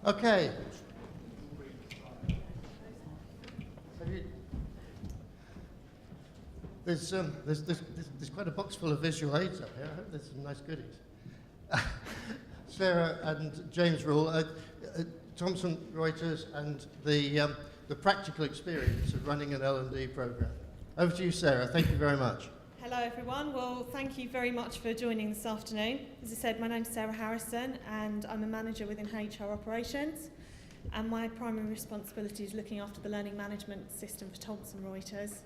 Okay. There's quite a box full of visual aids up here. I hope there's some nice goodies. Sarah and James Rule, Thomson Reuters, and the practical experience of running an L&D program. Over to you, Sarah. Thank you very much. Hello, everyone. Well, thank you very much for joining this afternoon. As I said, my name's Sarah Harrison, and I'm a manager within HR operations. And my primary responsibility is looking after the learning management system for Thomson Reuters.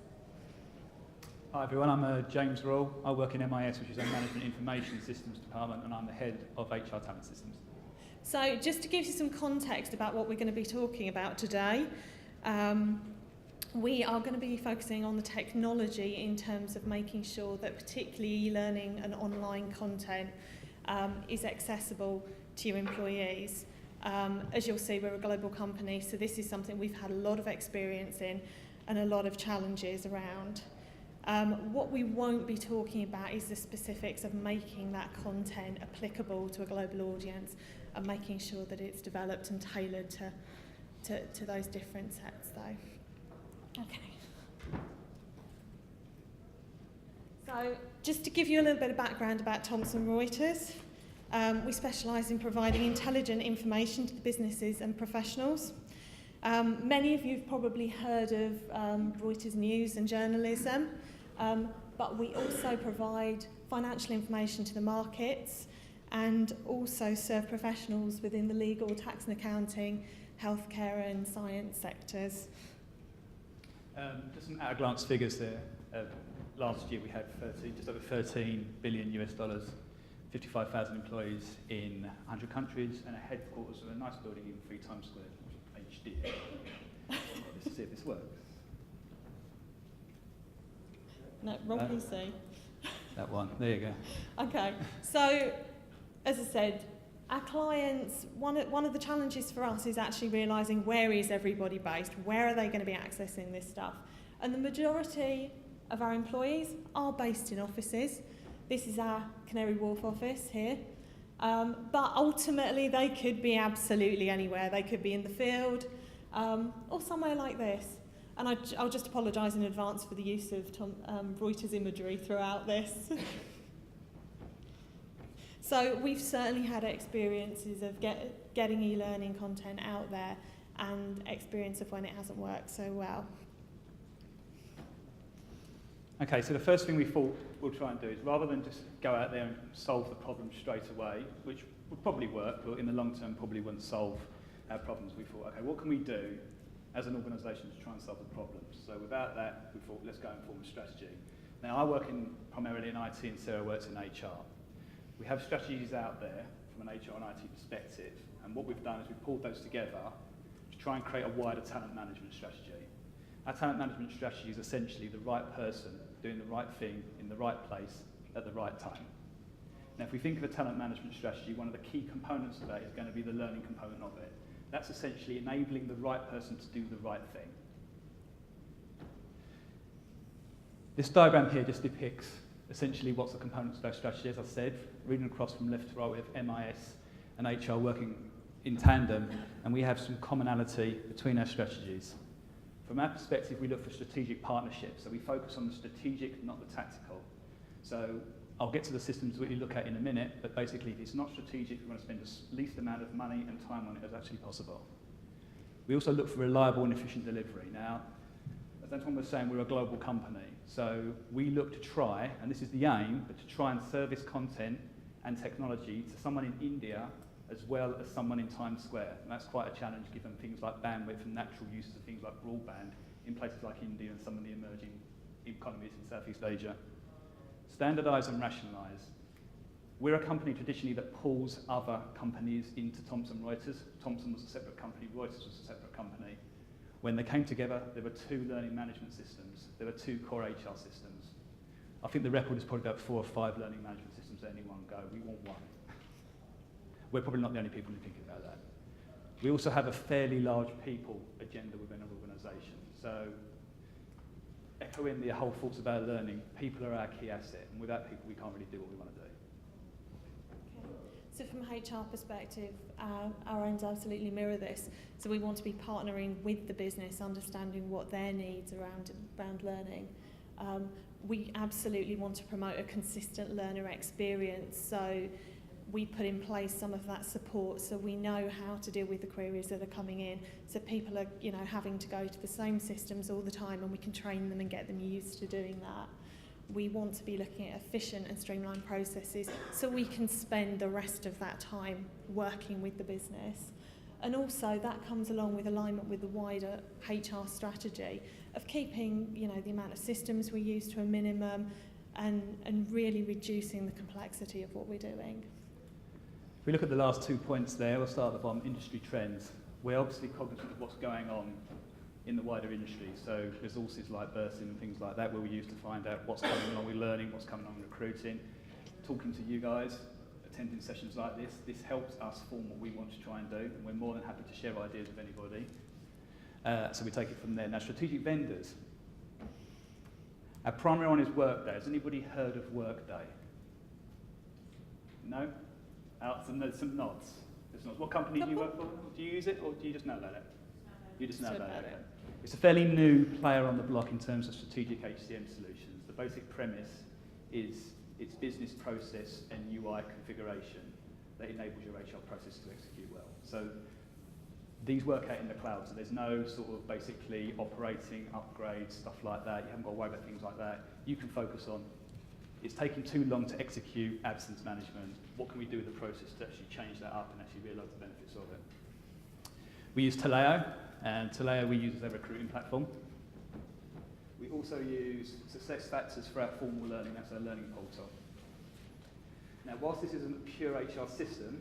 Hi everyone, I'm James Rule. I work in MIS, which is our Management Information Systems Department, and I'm the head of HR Talent Systems. So just to give you some context about what we're going to be talking about today, we are going to be focusing on the technology in terms of making sure that particularly e-learning and online content is accessible to your employees. As you'll see, we're a global company, so this is something we've had a lot of experience in and a lot of challenges around. What we won't be talking about is the specifics of making that content applicable to a global audience and making sure that it's developed and tailored to those different sets, though. Okay. So just to give you a little bit of background about Thomson Reuters, we specialise in providing intelligent information to the businesses and professionals. Many of you have probably heard of Reuters News and journalism, but we also provide financial information to the markets and also serve professionals within the legal, tax and accounting, healthcare and science sectors. Just some at-a-glance figures there. Last year we had just over $13 billion US, 55,000 employees in 100 countries, and a headquarters of a nice building in 3 Times Square, which HD. Let's see if this works. No, wrong PC. That one, there you go. Okay, so as I said, our clients, one of the challenges for us is actually realising where is everybody based, where are they going to be accessing this stuff. And the majority of our employees are based in offices. This is our Canary Wharf office here. But ultimately they could be absolutely anywhere. They could be in the field or somewhere like this. And I'll just apologise in advance for the use of Reuters imagery throughout this. So we've certainly had experiences of getting e-learning content out there and experience of when it hasn't worked so well. Okay, so the first thing we thought we'll try and do is, rather than just go out there and solve the problem straight away, which would probably work, but in the long term probably wouldn't solve our problems, we thought, okay, what can we do as an organisation to try and solve the problems? So without that, we thought, let's go and form a strategy. Now, I work primarily in IT and Sarah works in HR. We have strategies out there from an HR and IT perspective, and what we've done is we've pulled those together to try and create a wider talent management strategy. Our talent management strategy is essentially the right person doing the right thing in the right place at the right time. Now, if we think of a talent management strategy, one of the key components of that is going to be the learning component of it. That's essentially enabling the right person to do the right thing. This diagram here just depicts essentially what's the components of our strategy. As I said, reading across from left to right, we have MIS and HR working in tandem, and we have some commonality between our strategies. From our perspective, we look for strategic partnerships, so we focus on the strategic, not the tactical. So I'll get to the systems that we look at in a minute, but basically if it's not strategic, we want to spend the least amount of money and time on it as actually possible. We also look for reliable and efficient delivery. Now, as Antoine was saying, we're a global company, so we look to try, and this is the aim, but to try and service content and technology to someone in India as well as someone in Times Square. And that's quite a challenge given things like bandwidth and natural uses of things like broadband in places like India and some of the emerging economies in Southeast Asia. Standardise and rationalise. We're a company traditionally that pulls other companies into Thomson Reuters. Thomson was a separate company, Reuters was a separate company. When they came together, there were 2 learning management systems. There were 2 core HR systems. I think the record is probably about 4 or 5 learning management systems at any one go. We want one. We're probably not the only people who think about that. We also have a fairly large people agenda within our organisation. So, echoing the whole thoughts about learning, people are our key asset, and without people we can't really do what we want to do. Okay. So from a HR perspective, our aims absolutely mirror this. So we want to be partnering with the business, understanding what their needs around learning. We absolutely want to promote a consistent learner experience. So we put in place some of that support so we know how to deal with the queries that are coming in. So people are, having to go to the same systems all the time, and we can train them and get them used to doing that. We want to be looking at efficient and streamlined processes so we can spend the rest of that time working with the business. And also that comes along with alignment with the wider HR strategy of keeping, the amount of systems we use to a minimum and really reducing the complexity of what we're doing. If we look at the last 2 points there, we'll start at the bottom, industry trends. We're obviously cognizant of what's going on in the wider industry, so resources like bursting and things like that, where we use to find out what's coming along with learning, what's coming along with recruiting, talking to you guys, attending sessions like this helps us form what we want to try and do, and we're more than happy to share ideas with anybody. So we take it from there. Now, strategic vendors. Our primary one is Workday. Has anybody heard of Workday? No? There's some nods. What company do you work for? Do you use it, or do you just know about it? You just know about it. Okay. It's a fairly new player on the block in terms of strategic HCM solutions. The basic premise is its business process and UI configuration that enables your HR process to execute well. So these work out in the cloud, so there's no sort of basically operating upgrades, stuff like that. You haven't got to worry about things like that. You can focus on, it's taking too long to execute absence management. What can we do with the process to actually change that up and actually realise the benefits of it? We use Taleo, and Taleo we use as a recruiting platform. We also use SuccessFactors for our formal learning, that's our learning portal. Now, whilst this isn't a pure HR system,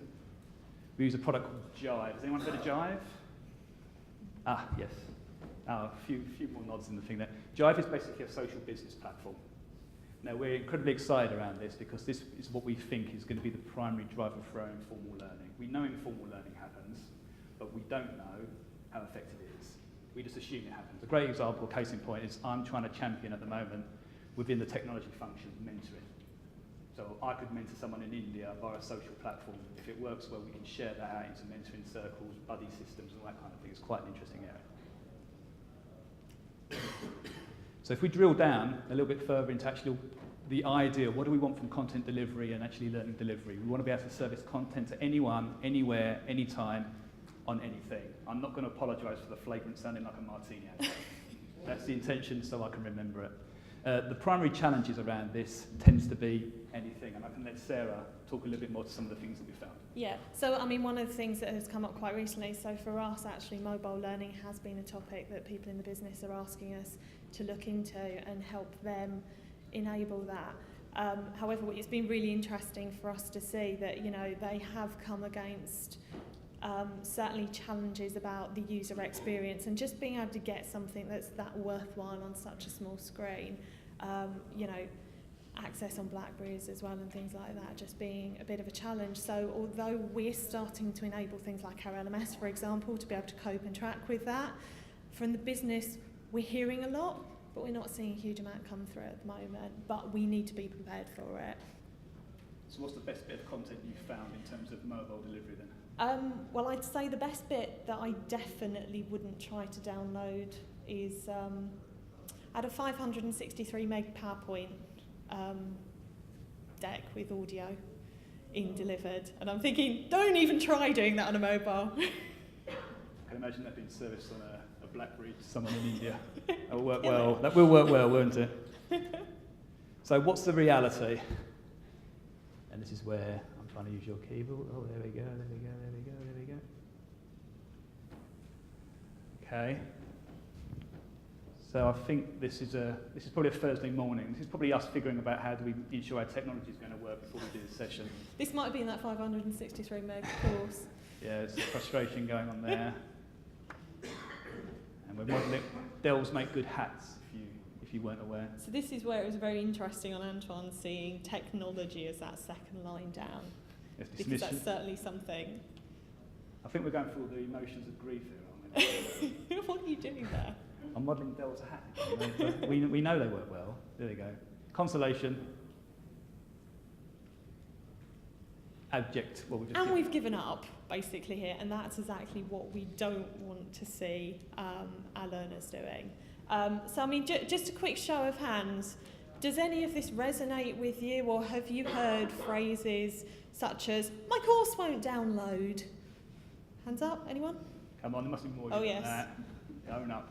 we use a product called Jive. Has anyone heard of Jive? Ah, yes. A few more nods in the thing there. Jive is basically a social business platform. Now, we're incredibly excited around this because this is what we think is going to be the primary driver for our informal learning. We know informal learning happens, but we don't know how effective it is. We just assume it happens. A great example, case in point, is I'm trying to champion at the moment within the technology function mentoring. So I could mentor someone in India via a social platform. If it works well, we can share that out into mentoring circles, buddy systems, and all that kind of thing. It's quite an interesting area. So if we drill down a little bit further into actually the idea, what do we want from content delivery and actually learning delivery? We want to be able to service content to anyone, anywhere, anytime, on anything. I'm not going to apologise for the flagrant sounding like a martini. That's the intention, so I can remember it. The primary challenges around this tends to be anything, and I can let Sarah talk a little bit more to some of the things that we found. Yeah, so one of the things that has come up quite recently, so for us actually mobile learning has been a topic that people in the business are asking us to look into and help them enable that. However, it's been really interesting for us to see that, they have come against certainly challenges about the user experience and just being able to get something that's that worthwhile on such a small screen. Access on Blackberries as well and things like that just being a bit of a challenge. So although we're starting to enable things like our LMS, for example, to be able to cope and track with that, from the business we're hearing a lot, but we're not seeing a huge amount come through at the moment, but we need to be prepared for it. So what's the best bit of content you've found in terms of mobile delivery then? Well, I'd say the best bit that I definitely wouldn't try to download is I had a 563 meg PowerPoint deck with audio delivered, and I'm thinking, don't even try doing that on a mobile. I can imagine that being serviced on a BlackBerry to someone in India. That will work well. That will work well, won't it? So what's the reality? And this is where I'm trying to use your keyboard. Oh, there we go, there we go, there we go, there we go. Okay. So I think this is probably a Thursday morning. This is probably us figuring about how do we ensure our technology is going to work before we do this session. This might have been that 563 meg course. Yeah, there's frustration going on there. And we're modelling, Dells make good hats, if you weren't aware. So this is where it was very interesting on Antoine seeing technology as that second line down. Yes, because that's certainly something. I think we're going through all the emotions of grief here, aren't we? What are you doing there? I'm modelling Dells a hat. We know they work well. There we go. Consolation. abject, well, we've given up, basically, here, and that's exactly what we don't want to see our learners doing. So, I mean, just a quick show of hands. Does any of this resonate with you, or have you heard phrases such as, my course won't download? Hands up, anyone? Come on, there must be more Oh, than yes. that. Going up.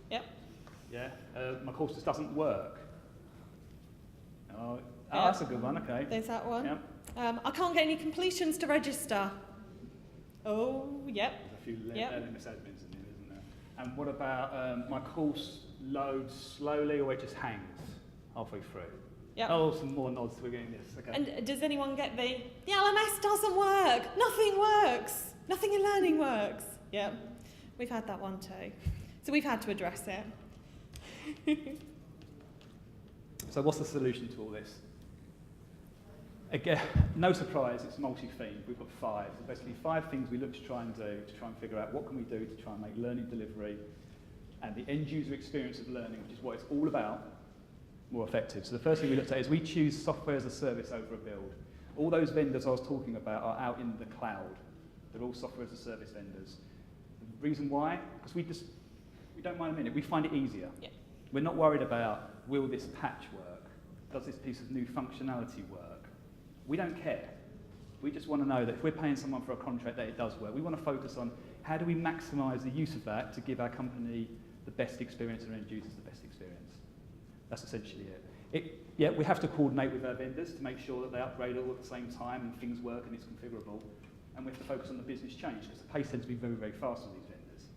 Yep. Yeah, my course just doesn't work. Oh, Yeah. that's a good one, okay. There's that one. Yep. I can't get any completions to register. Oh, yep. There's a few Yep. LMS admins in there, isn't there? And what about my course loads slowly or it just hangs halfway through? Yep. Oh, some more nods, we're getting this, okay. And does anyone get the LMS doesn't work, nothing works, nothing in learning works? Yep, we've had that one too. So we've had to address it. So what's the solution to all this? Again, no surprise, it's multi-themed. We've got 5. So basically 5 things we look to try and do, to try and figure out what can we do to try and make learning delivery and the end user experience of learning, which is what it's all about, more effective. So the first thing we looked at is we choose software as a service over a build. All those vendors I was talking about are out in the cloud. They're all software as a service vendors. The reason why? Because we don't mind a minute, we find it easier. Yeah. We're not worried about, will this patch work? Does this piece of new functionality work? We don't care. We just want to know that if we're paying someone for a contract that it does work. We want to focus on how do we maximise the use of that to give our company the best experience and our end users the best experience. That's essentially it. Yeah, we have to coordinate with our vendors to make sure that they upgrade all at the same time and things work and it's configurable. And we have to focus on the business change because the pace tends to be very, very fast on these vendors.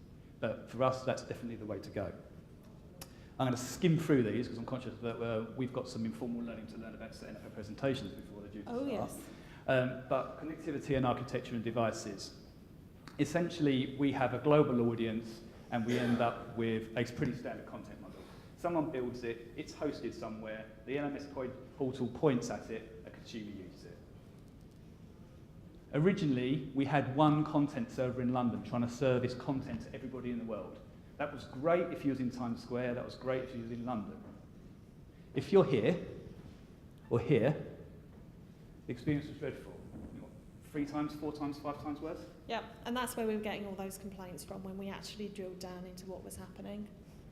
But for us, that's definitely the way to go. I'm going to skim through these because I'm conscious that we've got some informal learning to learn about setting up our presentations before they're due to start. Yes. But connectivity and architecture and devices. Essentially, we have a global audience and we end up with a pretty standard content model. Someone builds it, it's hosted somewhere, the LMS portal points at it, a consumer uses it. Originally, we had one content server in London trying to service content to everybody in the world. That was great if you was in Times Square, that was great if you was in London. If you're here, or here, the experience was dreadful. 3 times, 4 times, 5 times worse? Yeah, and that's where we were getting all those complaints from when we actually drilled down into what was happening.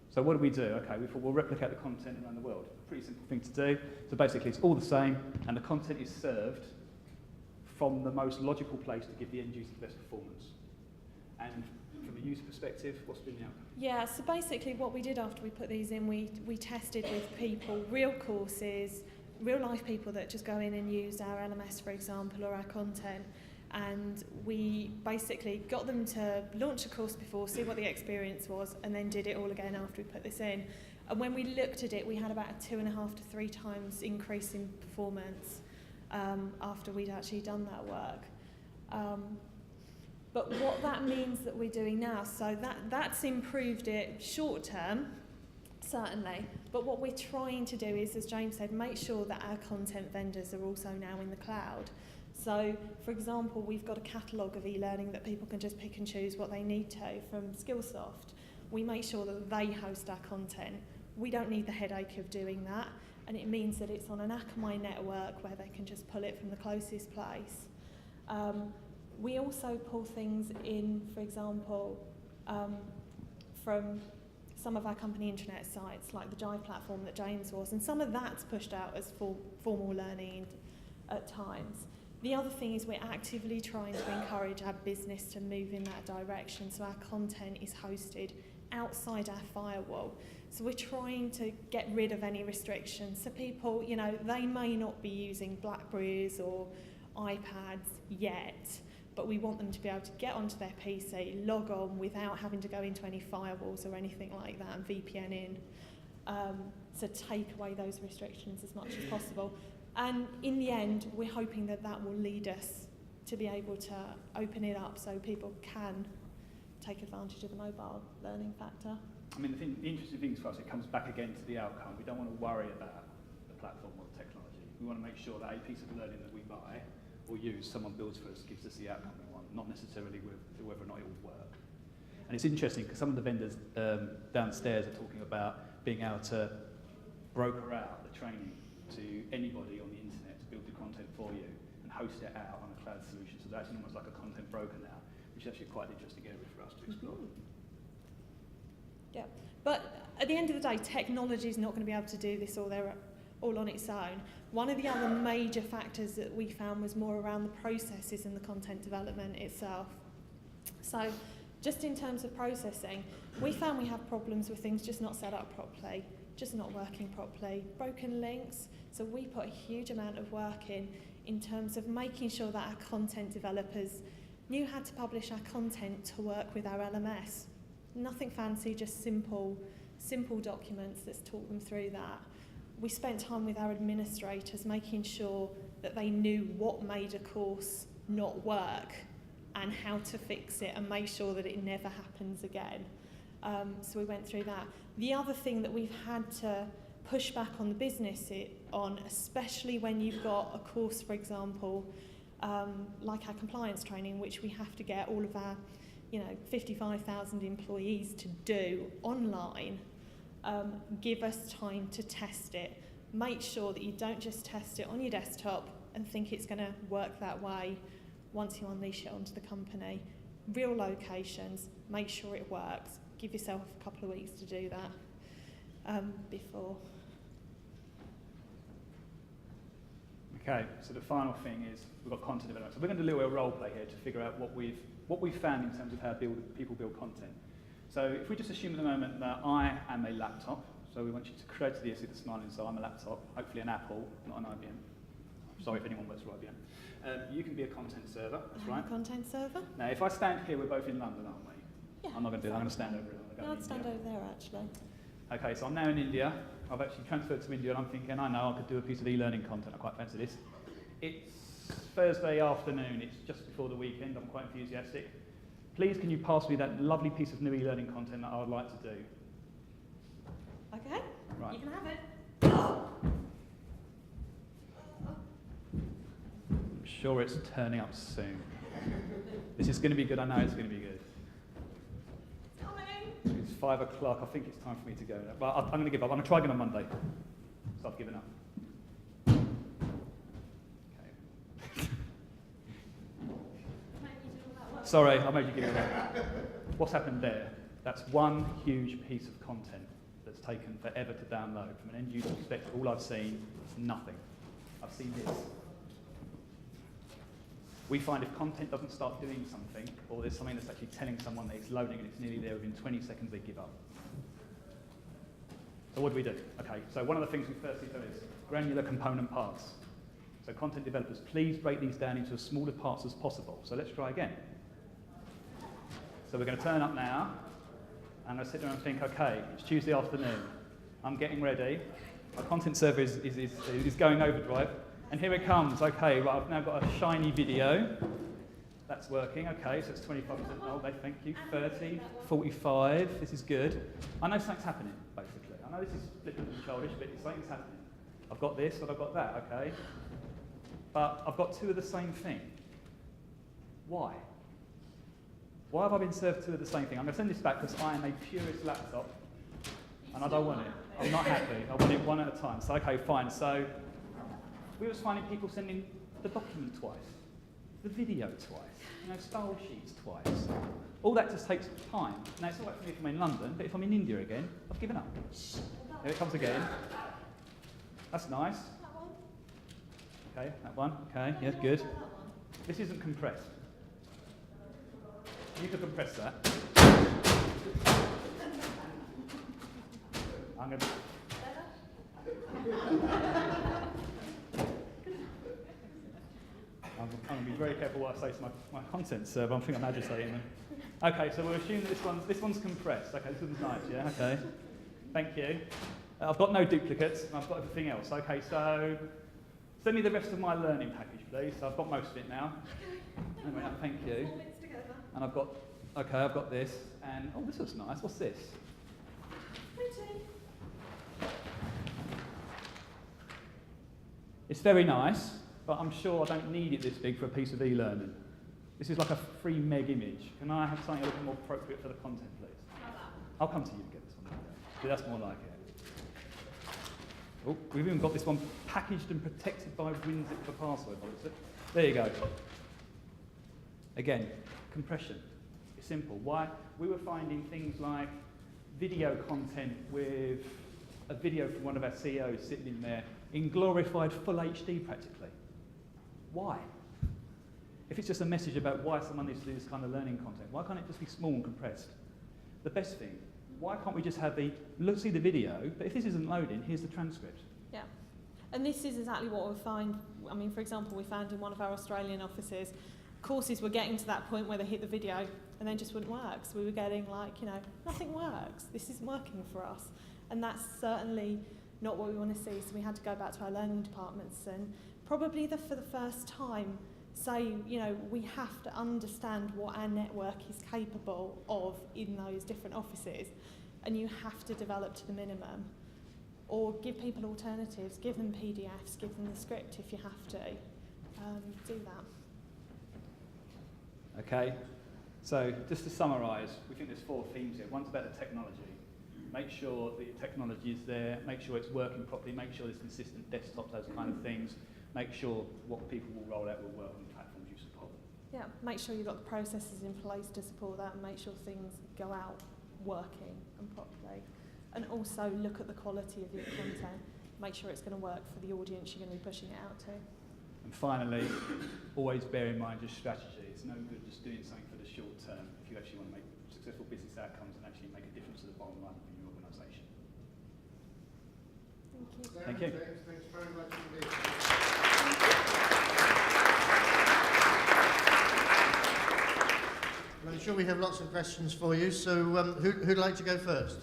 So what do we do? Okay, we thought we'll replicate the content around the world. Pretty simple thing to do. So basically it's all the same, and the content is served from the most logical place to give the end user the best performance. And from a user perspective, what's been the outcome? Yeah, so basically what we did after we put these in, we tested with people, real courses, real life people that just go in and use our LMS, for example, or our content, and we basically got them to launch a course before, see what the experience was, and then did it all again after we put this in. And when we looked at it, we had about a 2.5 to 3 times increase in performance after we'd actually done that work. But what that means that we're doing now, so that's improved it short term, certainly, but what we're trying to do is, as James said, make sure that our content vendors are also now in the cloud. So, for example, we've got a catalogue of e-learning that people can just pick and choose what they need to from Skillsoft. We make sure that they host our content. We don't need the headache of doing that, and it means that it's on an Akamai network where they can just pull it from the closest place. We also pull things in, for example, from some of our company intranet sites, like the Jive platform that James was, and some of that's pushed out as formal learning at times. The other thing is we're actively trying to encourage our business to move in that direction, so our content is hosted outside our firewall. So we're trying to get rid of any restrictions. So people, you know, they may not be using BlackBerries or iPads yet, but we want them to be able to get onto their PC, log on without having to go into any firewalls or anything like that and VPN in. So take away those restrictions as much as possible. And in the end, we're hoping that that will lead us to be able to open it up so people can take advantage of the mobile learning factor. I mean, the interesting thing is for us, it comes back again to the outcome. We don't want to worry about the platform or the technology. We want to make sure that a piece of learning that we buy or use, someone builds for us, gives us the outcome we want, not necessarily with whether or not it will work. And it's interesting because some of the vendors downstairs are talking about being able to broker out the training to anybody on the internet to build the content for you and host it out on a cloud solution. So that's almost like a content broker now, which is actually quite an interesting area for us to explore. Yeah, but at the end of the day, technology is not going to be able to do this all on its own. One of the other major factors that we found was more around the processes and the content development itself. So just in terms of processing, we found we have problems with things just not set up properly, just not working properly, broken links. So we put a huge amount of work in terms of making sure that our content developers knew how to publish our content to work with our LMS. Nothing fancy, just simple documents. Let's talk them through that. We spent time with our administrators making sure that they knew what made a course not work and how to fix it and make sure that it never happens again. So we went through that. The other thing that we've had to push back on the business on, especially when you've got a course, for example, like our compliance training, which we have to get all of our 55,000 employees to do online, give us time to test it. Make sure that you don't just test it on your desktop and think it's going to work that way once you unleash it onto the company. Real locations, make sure it works. Give yourself a couple of weeks to do that before. Okay, so the final thing is we've got content development. So we're going to do a little role play here to figure out what we've found in terms of how people build content. So if we just assume at the moment that I am a laptop, so we want you to create the see the smiling, so I'm a laptop, hopefully an Apple, not an IBM. Sorry if anyone works for IBM. You can be a content server, that's right. A content server? Now if I stand here, we're both in London, aren't we? Yeah. I'm not going to do that, I'm going to stand over it. No, I'd stand over there actually. Okay, so I'm now in India. I've actually transferred to India and I'm thinking, I know I could do a piece of e-learning content, I quite fancy this. It's Thursday afternoon, it's just before the weekend, I'm quite enthusiastic. Please can you pass me that lovely piece of new e-learning content that I would like to do? Okay, right. You can have it. I'm sure it's turning up soon. This is going to be good, I know it's going to be good. It's coming. It's 5 o'clock, I think it's time for me to go. But I'm going to give up, I'm going to try again on Monday. So I've given up. Sorry, I made you give it away. What's happened there? That's one huge piece of content that's taken forever to download. From an end user perspective, all I've seen is nothing. I've seen this. We find if content doesn't start doing something, or there's something that's actually telling someone that it's loading and it's nearly there within 20 seconds, they give up. So what do we do? Okay, so one of the things we firstly do is granular component parts. So content developers, please break these down into as smaller parts as possible. So let's try again. So we're going to turn up now. I'm going to sit there and think, okay, it's Tuesday afternoon. I'm getting ready. My content server is going overdrive. And here it comes. Okay, right, I've now got a shiny video. That's working. Okay, so it's 25%. Oh, thank you. 30, 45. This is good. I know something's happening, basically. I know this is flippant and childish, but something's happening. I've got this and I've got that, okay? But I've got two of the same thing. Why? Why have I been served two of the same thing? I'm going to send this back because I am a purist laptop and I don't want it. I'm not happy. I want it one at a time. So, okay, fine. So, we was finding people sending the document twice, the video twice, style sheets twice. All that just takes time. Now, it's all right for me if I'm in London, but if I'm in India again, I've given up. Here it comes again. That's nice. Okay, that one. Okay, yeah, good. This isn't compressed. You could compress that. I'm going to... I'm going to be very careful what I say to my content server. I think I'm agitating them. Okay, so we'll assume that this one's compressed. Okay, this one's nice, yeah? Okay. Thank you. I've got no duplicates, and I've got everything else. Okay, so send me the rest of my learning package, please. So I've got most of it now. Anyway, thank you. And I've got this, and oh, this looks nice. What's this? Pretty. It's very nice, but I'm sure I don't need it this big for a piece of e-learning. This is like a 3 meg image. Can I have something a little more appropriate for the content, please? I'll come to you to get this one. See, that's more like it. Oh, we've even got this one packaged and protected by WinZip for password. There you go. Again, compression. It's simple. Why? We were finding things like video content with a video from one of our CEOs sitting in there in glorified full HD practically. Why? If it's just a message about why someone needs to do this kind of learning content, why can't it just be small and compressed? The best thing, why can't we just have see the video, but if this isn't loading, here's the transcript. Yeah, and this is exactly what we find. I mean, for example, we found in one of our Australian offices, courses were getting to that point where they hit the video and then just wouldn't work. So we were getting like, you know, nothing works. This isn't working for us. And that's certainly not what we want to see. So we had to go back to our learning departments and probably for the first time say, you know, we have to understand what our network is capable of in those different offices, and you have to develop to the minimum, or give people alternatives, give them PDFs, give them the script if you have to. Do that. Okay, so just to summarise, we think there's 4 themes here. One's about the technology. Make sure the technology is there, make sure it's working properly, make sure there's consistent desktops, those kind of things. Make sure what people will roll out will work on the platforms you support. Yeah, make sure you've got the processes in place to support that, and make sure things go out working and properly. And also look at the quality of your content. Make sure it's going to work for the audience you're going to be pushing it out to. And finally, always bear in mind your strategy. It's no good just doing something for the short term if you actually want to make successful business outcomes and actually make a difference to the bottom line of your organisation. Thank you. Thank you. James, thanks very much indeed. I'm sure we have lots of questions for you, so who'd like to go first?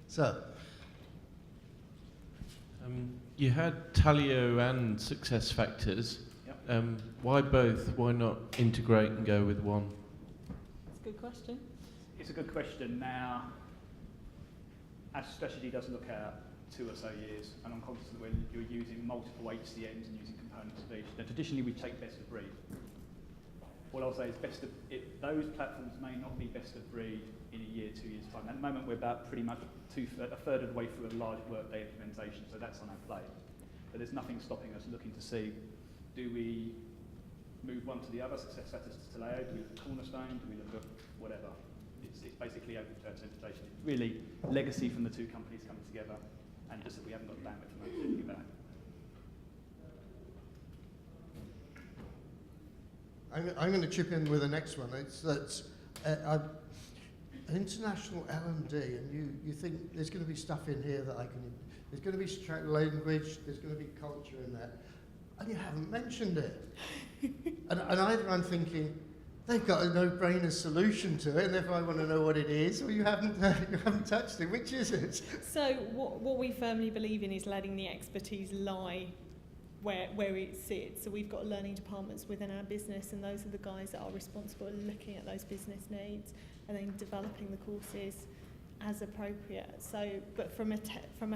Sir. You had Talio and SuccessFactors. Yep. Why both? Why not integrate and go with one? That's a good question. It's a good question. Now, our strategy does look out 2 or so years, and I'm confident when you're using multiple HCMs and using components of each. Now, traditionally, we take best of breed. All I'll say is those platforms may not be best of breed in a year, 2 years' time. At the moment, we're about pretty much a third of the way through a large Workday implementation, so that's on our plate. But there's nothing stopping us looking to see, do we move one to the other, SuccessFactors to Taleo, do we look at Cornerstone, do we look at whatever? It's basically open to our interpretation. It's really legacy from the 2 companies coming together, and just that we haven't got the bandwidth to make anything about it. I'm going to chip in with the next one. It's that international L&D, and you think there's going to be stuff in here that I can. There's going to be language. There's going to be culture in there, and you haven't mentioned it. and either I'm thinking they've got a no-brainer solution to it, and therefore I want to know what it is, or you haven't touched it. Which is it? So what we firmly believe in is letting the expertise lie where it sits. So we've got learning departments within our business, and those are the guys that are responsible for looking at those business needs and then developing the courses as appropriate. So, but from a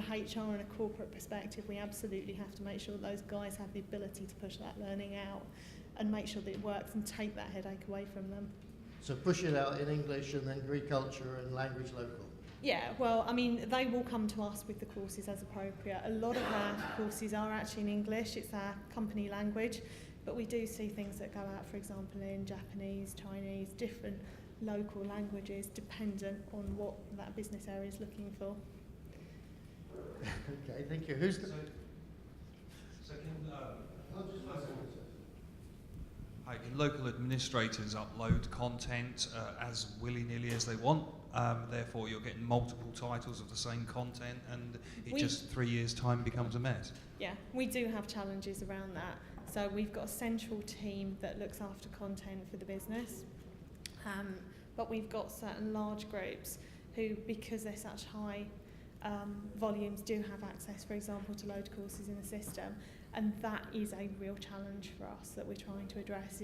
HR and a corporate perspective, we absolutely have to make sure that those guys have the ability to push that learning out and make sure that it works and take that headache away from them. So push it out in English and then Greek culture and language local. Yeah, well, I mean, they will come to us with the courses as appropriate. A lot of our courses are actually in English, it's our company language, but we do see things that go out, for example, in Japanese, Chinese, different local languages, dependent on what that business area is looking for. Okay, thank you. Who's the... Can local administrators upload content as willy-nilly as they want? Therefore, you're getting multiple titles of the same content, and it just 3 years' time becomes a mess. Yeah, we do have challenges around that. So we've got a central team that looks after content for the business, but we've got certain large groups who, because they're such high volumes, do have access, for example, to load courses in the system, and that is a real challenge for us that we're trying to address.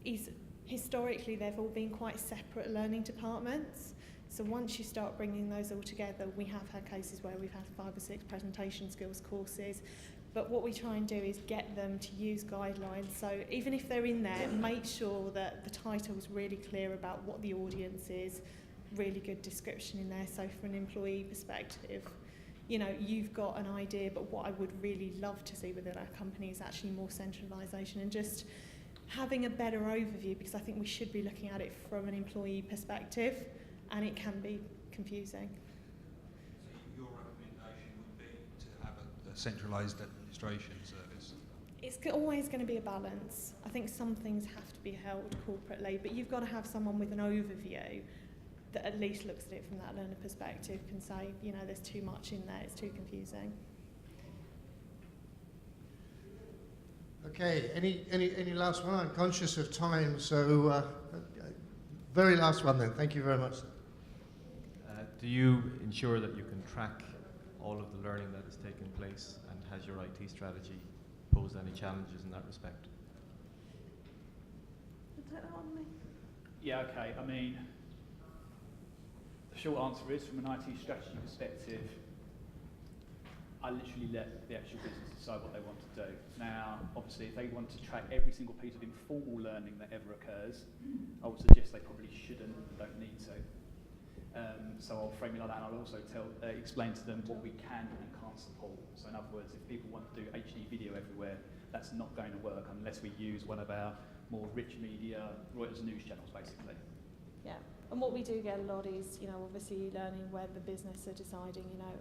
Is historically they've all been quite separate learning departments. So once you start bringing those all together, we have had cases where we've had 5 or 6 presentation skills courses, but what we try and do is get them to use guidelines. So even if they're in there, make sure that the title's really clear about what the audience is, really good description in there. So from an employee perspective, you know, you've got an idea, but what I would really love to see within our company is actually more centralisation and just having a better overview, because I think we should be looking at it from an employee perspective, and it can be confusing. So your recommendation would be to have a centralised administration service? It's always going to be a balance. I think some things have to be held corporately, but you've got to have someone with an overview that at least looks at it from that learner perspective, can say, you know, there's too much in there, it's too confusing. Okay, any last one? I'm conscious of time, so very last one then. Thank you very much. Do you ensure that you can track all of the learning that is taking place, and has your IT strategy posed any challenges in that respect? Take that on me. Yeah, okay. I mean, the short answer is, from an IT strategy perspective, I literally let the actual business decide what they want to do. Now, obviously, if they want to track every single piece of informal learning that ever occurs, I would suggest they probably shouldn't and don't need to. So I'll frame it like that, and I'll also explain to them what we can and can't support. So in other words, if people want to do HD video everywhere, that's not going to work unless we use one of our more rich media, Reuters news channels, basically. Yeah, and what we do get a lot is, you know, obviously learning where the business are deciding, you know,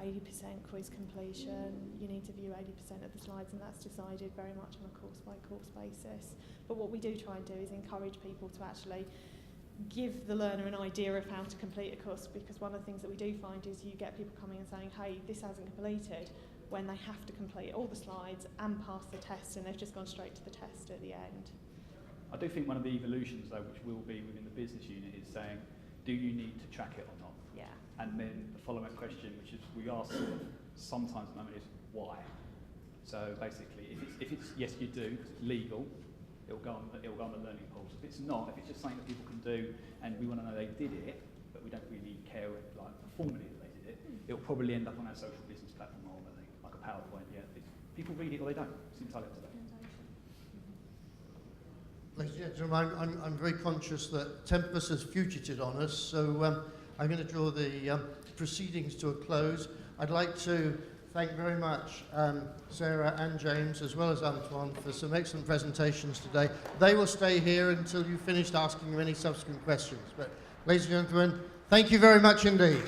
80% quiz completion, you need to view 80% of the slides, and that's decided very much on a course-by-course basis. But what we do try and do is encourage people to actually give the learner an idea of how to complete a course, because one of the things that we do find is you get people coming and saying, hey, this hasn't completed, when they have to complete all the slides and pass the test, and they've just gone straight to the test at the end. I do think one of the evolutions, though, which will be within the business unit, is saying, do you need to track it or not? Yeah. And then the follow-up question, which is we ask sometimes at the moment, is why? So basically, if it's yes, you do, because it's legal, it'll go on the learning pools. If it's not, if it's just something that people can do, and we want to know they did it, but we don't really care like formally that they did it, it'll probably end up on our social business platform ultimately, like a PowerPoint. Yeah, people read it or they don't. It's entirely up to them. Ladies and gentlemen, I'm very conscious that Tempus has fugited on us, so I'm going to draw the proceedings to a close. I'd like to thank very much Sarah and James, as well as Antoine, for some excellent presentations today. They will stay here until you've finished asking them any subsequent questions. But ladies and gentlemen, thank you very much indeed.